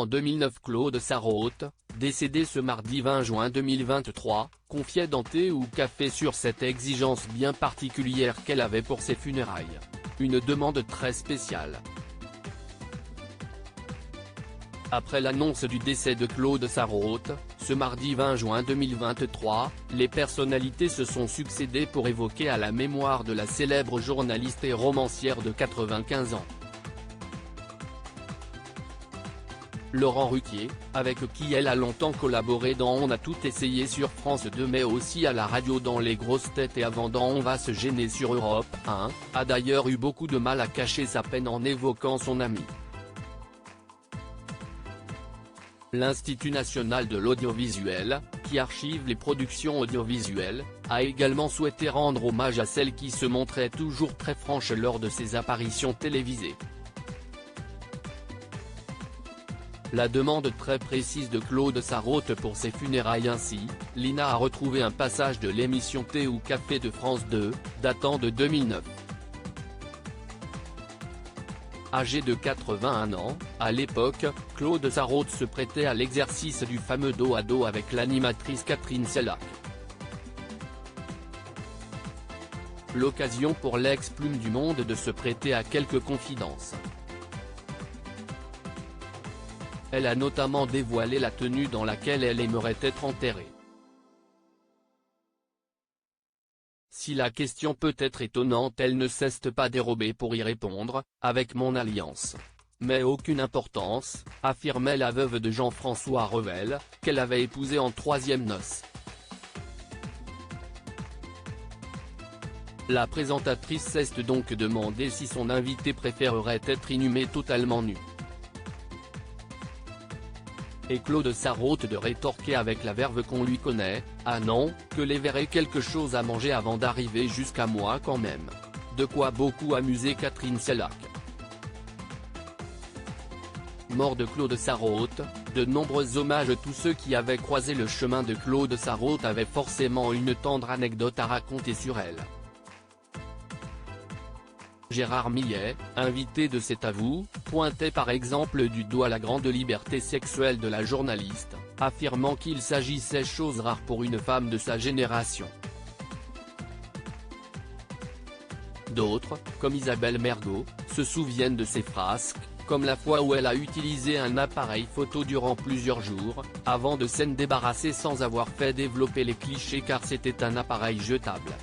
en 2009. Claude Sarraute, décédé ce mardi 20 juin 2023, confiait dans Thé ou Café sur cette exigence bien particulière qu'elle avait pour ses funérailles. Une demande très spéciale. Après l'annonce du décès de Claude Sarraute, ce mardi 20 juin 2023, les personnalités se sont succédé pour évoquer à la mémoire de la célèbre journaliste et romancière de 95 ans. Laurent Ruquier, avec qui elle a longtemps collaboré dans On a tout essayé sur France 2 mais aussi à la radio dans Les Grosses Têtes et avant dans On va se gêner sur Europe 1, a d'ailleurs eu beaucoup de mal à cacher sa peine en évoquant son ami. L'Institut national de l'audiovisuel, qui archive les productions audiovisuelles, a également souhaité rendre hommage à celle qui se montrait toujours très franche lors de ses apparitions télévisées. La demande très précise de Claude Sarraute pour ses funérailles ainsi, Lina a retrouvé un passage de l'émission Thé ou Café de France 2, datant de 2009. Âgé de 81 ans, à l'époque, Claude Sarraute se prêtait à l'exercice du fameux dos à dos avec l'animatrice Catherine Sellac. L'occasion pour l'ex-plume du Monde de se prêter à quelques confidences. Elle a notamment dévoilé la tenue dans laquelle elle aimerait être enterrée. Si la question peut être étonnante, elle ne cesse pas dérober pour y répondre, avec mon alliance. Mais aucune importance, affirmait la veuve de Jean-François Revel, qu'elle avait épousé en troisième noces. La présentatrice s'est donc demandé si son invité préférerait être inhumé totalement nu. Et Claude Sarraute de rétorquer avec la verve qu'on lui connaît, « Ah non, que les verrait quelque chose à manger avant d'arriver jusqu'à moi quand même ». De quoi beaucoup amuser Catherine Sellac. Mort de Claude Sarraute, de nombreux hommages. Tous ceux qui avaient croisé le chemin de Claude Sarraute avaient forcément une tendre anecdote à raconter sur elle. Gérard Millet, invité de C'est à vous, pointait par exemple du doigt la grande liberté sexuelle de la journaliste, affirmant qu'il s'agissait chose rare pour une femme de sa génération. D'autres, comme Isabelle Mergo, se souviennent de ses frasques, comme la fois où elle a utilisé un appareil photo durant plusieurs jours, avant de s'en débarrasser sans avoir fait développer les clichés car c'était un appareil jetable.